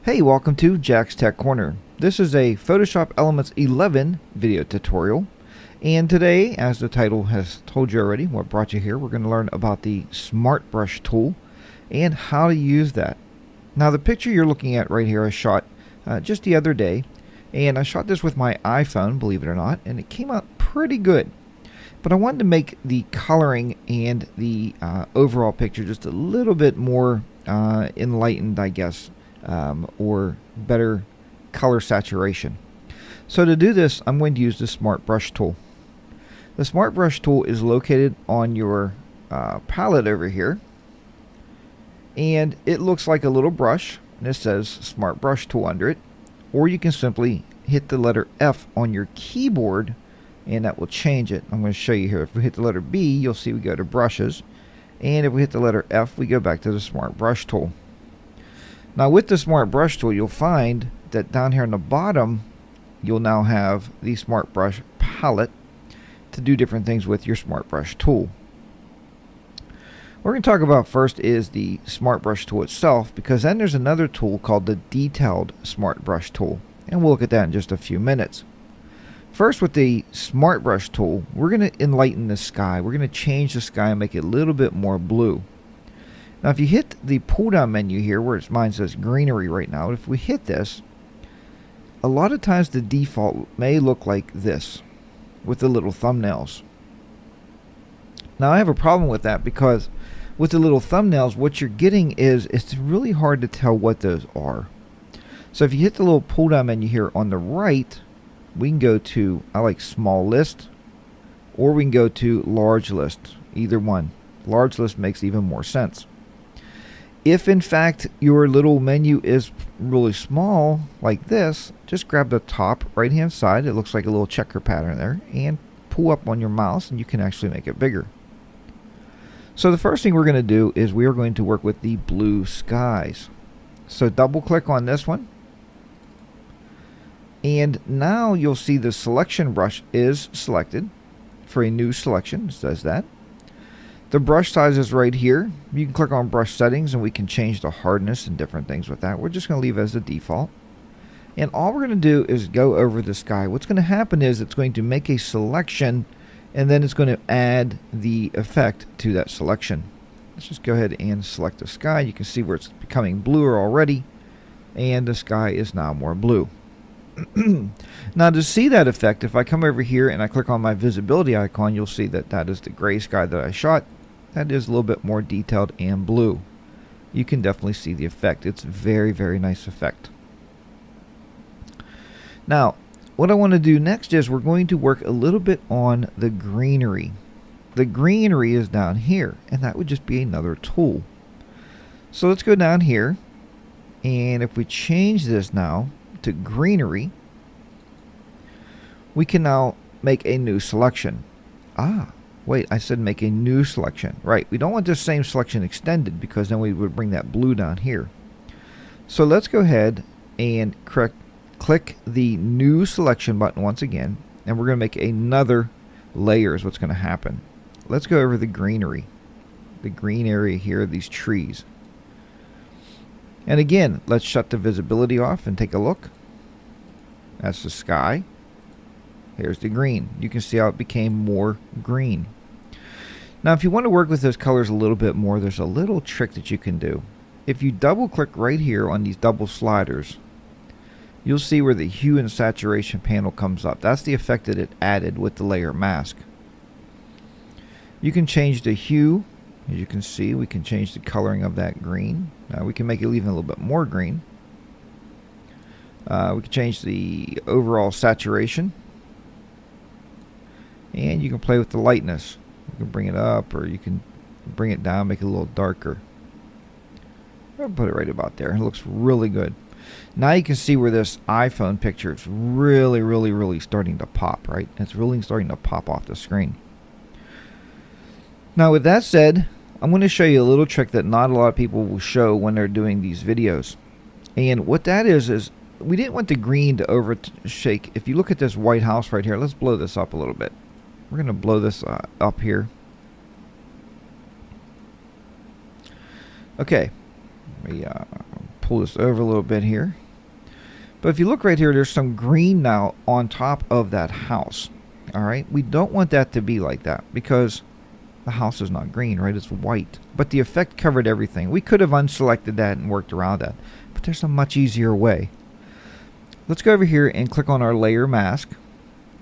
Hey, welcome to Jack's Tech Corner. This is a Photoshop Elements 11 video tutorial. And today, as the title has told you already, what brought you here, we're going to learn about the Smart Brush tool and how to use that. Now, the picture you're looking at right here I shot just the other day. And I shot this with my iPhone, believe it or not, and it came out pretty good. But I wanted to make the coloring and the overall picture just a little bit more enlightened, I guess. Or better color saturation. So to do this, I'm going to use the Smart Brush tool. The Smart Brush tool is located on your palette over here, and it looks like a little brush, and it says Smart Brush tool under it. Or you can simply hit the letter F on your keyboard, and that will change it. I'm going to show you here. If we hit the letter B, you'll see we go to Brushes, and if we hit the letter F, we go back to the Smart Brush tool. Now with the Smart Brush tool, you'll find that down here on the bottom, you'll now have the Smart Brush palette to do different things with your Smart Brush tool. What we're going to talk about first is the Smart Brush tool itself, because then there's another tool called the Detailed Smart Brush tool, and we'll look at that in just a few minutes. First, with the Smart Brush tool, we're going to enlighten the sky. We're going to change the sky and make it a little bit more blue. Now if you hit the pull down menu here, where mine says Greenery right now, if we hit this, a lot of times the default may look like this with the little thumbnails. Now I have a problem with that, because with the little thumbnails, what you're getting is it's really hard to tell what those are. So if you hit the little pull down menu here on the right, we can go to, I like small list, or we can go to large list, either one. Large list makes even more sense. If in fact your little menu is really small like this, just grab the top right hand side, it looks like a little checker pattern there, and pull up on your mouse and you can actually make it bigger. So the first thing we're going to do is we are going to work with the blue skies. So double click on this one, and now you'll see the selection brush is selected for a new selection. It says that. The brush size is right here. You can click on brush settings and we can change the hardness and different things with that. We're just going to leave it as the default. And all we're going to do is go over the sky. What's going to happen is it's going to make a selection, and then it's going to add the effect to that selection. Let's just go ahead and select the sky. You can see where it's becoming bluer already, and the sky is now more blue. Now to see that effect, if I come over here and I click on my visibility icon, you'll see that that is the gray sky that I shot. That is a little bit more detailed and blue. You can definitely see the effect. It's very, very nice effect. Now, what I want to do next is we're going to work a little bit on the greenery. The greenery is down here, and that would just be another tool. So let's go down here, and if we change this now to greenery, we can now make a new selection. Wait, I said make a new selection. Right, we don't want this same selection extended, because then we would bring that blue down here. So let's go ahead and click the new selection button once again, and we're going to make another layer is what's going to happen. Let's go over the greenery. The green area here, these trees. And again, let's shut the visibility off and take a look. That's the sky. Here's the green. You can see how it became more green. Now if you want to work with those colors a little bit more, there's a little trick that you can do. If you double click right here on these double sliders, you'll see where the hue and saturation panel comes up. That's the effect that it added with the layer mask. You can change the hue. As you can see, we can change the coloring of that green. We can make it even a little bit more green. We can change the overall saturation. And you can play with the lightness. You can bring it up, or you can bring it down, make it a little darker. I'll put it right about there. It looks really good. Now you can see where this iPhone picture is really, really, really starting to pop, right? It's really starting to pop off the screen. Now with that said, I'm going to show you a little trick that not a lot of people will show when they're doing these videos. And what that is we didn't want the green to overshake. If you look at this white house right here, let's blow this up a little bit. We're going to blow this up here. Okay. Let me pull this over a little bit here. But if you look right here, there's some green now on top of that house. Alright, we don't want that to be like that because the house is not green, right? It's white. But the effect covered everything. We could have unselected that and worked around that. But there's a much easier way. Let's go over here and click on our layer mask.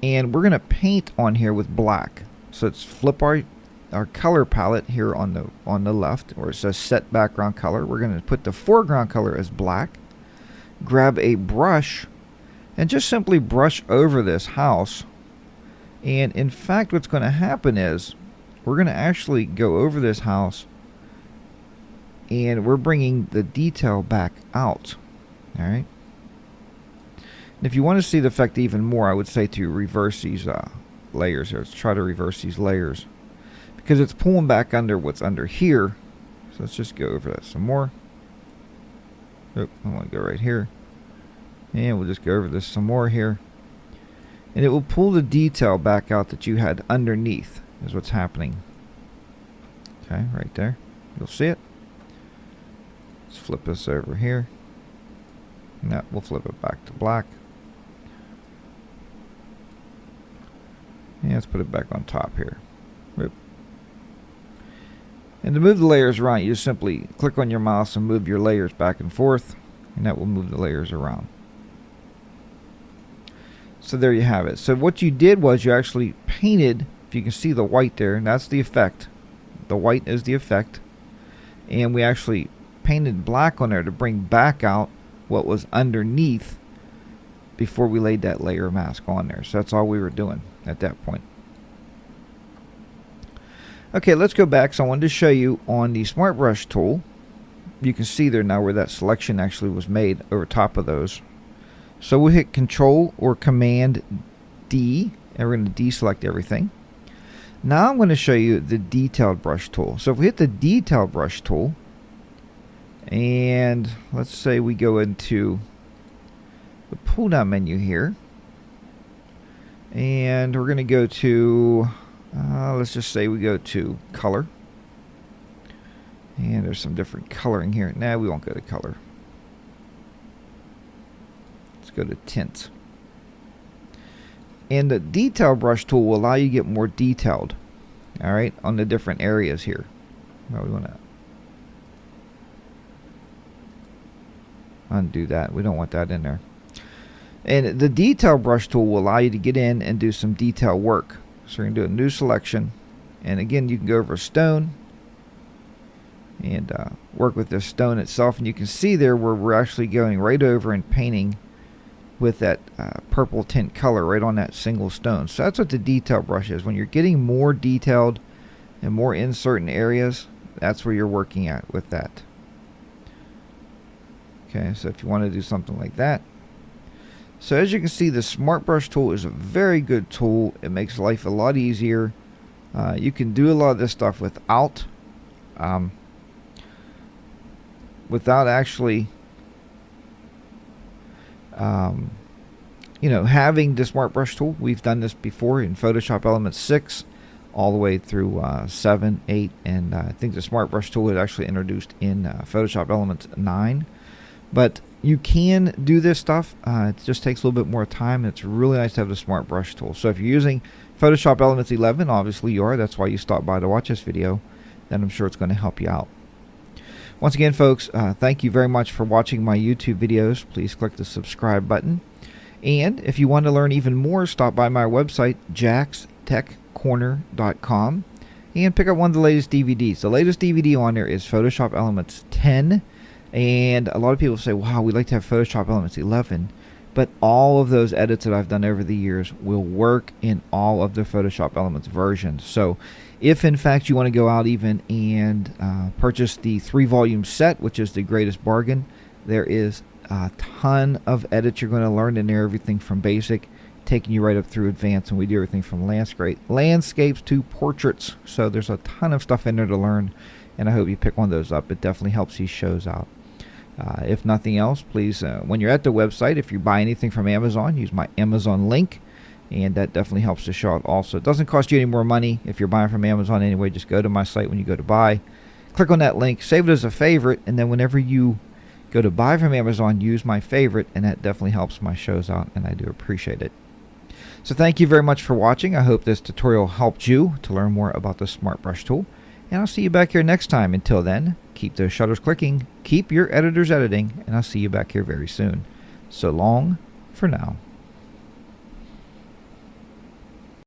And we're going to paint on here with black. So let's flip our color palette here on the left, where it says set background color. We're going to put the foreground color as black. Grab a brush and just simply brush over this house. And in fact, what's going to happen is we're going to actually go over this house and we're bringing the detail back out. Alright. If you want to see the effect even more, I would say to reverse these layers here. Let's try to reverse these layers because it's pulling back under what's under here. So let's just go over that some more. Oh, I want to go right here. And we'll just go over this some more here. And it will pull the detail back out that you had underneath is what's happening. Okay, right there. You'll see it. Let's flip this over here. No, we'll flip it back to black. And let's put it back on top here. Oop. And to move the layers around, you just simply click on your mouse and move your layers back and forth, and that will move the layers around. So there you have it. So what you did was you actually painted, if you can see the white there, and that's the effect. The white is the effect. And we actually painted black on there to bring back out what was underneath before we laid that layer mask on there. So that's all we were doing at that point. Okay, let's go back. So I wanted to show you on the Smart Brush tool. You can see there now where that selection actually was made over top of those. So we'll hit Control or Command D, and we're going to deselect everything. Now I'm going to show you the Detailed Brush tool. So if we hit the Detailed Brush tool, and let's say we go into the pull down menu here, and we're going to go to let's just say we go to color, and there's some different coloring here. Nah, we won't go to color. Let's go to tint. And the detail brush tool will allow you to get more detailed, alright, on the different areas here. Now we want to undo that. We don't want that in there. And the detail brush tool will allow you to get in and do some detail work. So we're going to do a new selection, and again you can go over a stone and work with the stone itself, and you can see there where we're actually going right over and painting with that purple tint color right on that single stone. So that's what the detail brush is. When you're getting more detailed and more in certain areas, that's where you're working at with that. Okay, so if you want to do something like that. So as you can see, the Smart Brush tool is a very good tool. It makes life a lot easier. You can do a lot of this stuff without actually you know, having the Smart Brush tool. We've done this before in Photoshop Elements 6 all the way through 7, 8, and I think the Smart Brush tool was actually introduced in Photoshop Elements 9. But you can do this stuff. It just takes a little bit more time. It's really nice to have the Smart Brush tool. So if you're using Photoshop Elements 11, obviously you are. That's why you stopped by to watch this video. Then I'm sure it's going to help you out. Once again, folks, thank you very much for watching my YouTube videos. Please click the subscribe button. And if you want to learn even more, stop by my website, jackstechcorner.com, and pick up one of the latest DVDs. The latest DVD on there is Photoshop Elements 10. And a lot of people say, wow, we'd like to have Photoshop Elements 11. But all of those edits that I've done over the years will work in all of the Photoshop Elements versions. So if in fact you want to go out even and purchase the 3-volume set, which is the greatest bargain, there is a ton of edits you're going to learn in there. Everything from basic, taking you right up through advanced, and we do everything from landscapes to portraits. So there's a ton of stuff in there to learn, and I hope you pick one of those up. It definitely helps these shows out. If nothing else, please, when you're at the website, if you buy anything from Amazon, use my Amazon link, and that definitely helps the show out also. It doesn't cost you any more money if you're buying from Amazon anyway. Just go to my site when you go to buy, click on that link, save it as a favorite, and then whenever you go to buy from Amazon, use my favorite, and that definitely helps my shows out, and I do appreciate it. So thank you very much for watching. I hope this tutorial helped you to learn more about the Smart Brush tool, and I'll see you back here next time. Until then, keep those shutters clicking, keep your editors editing, and I'll see you back here very soon. So long for now.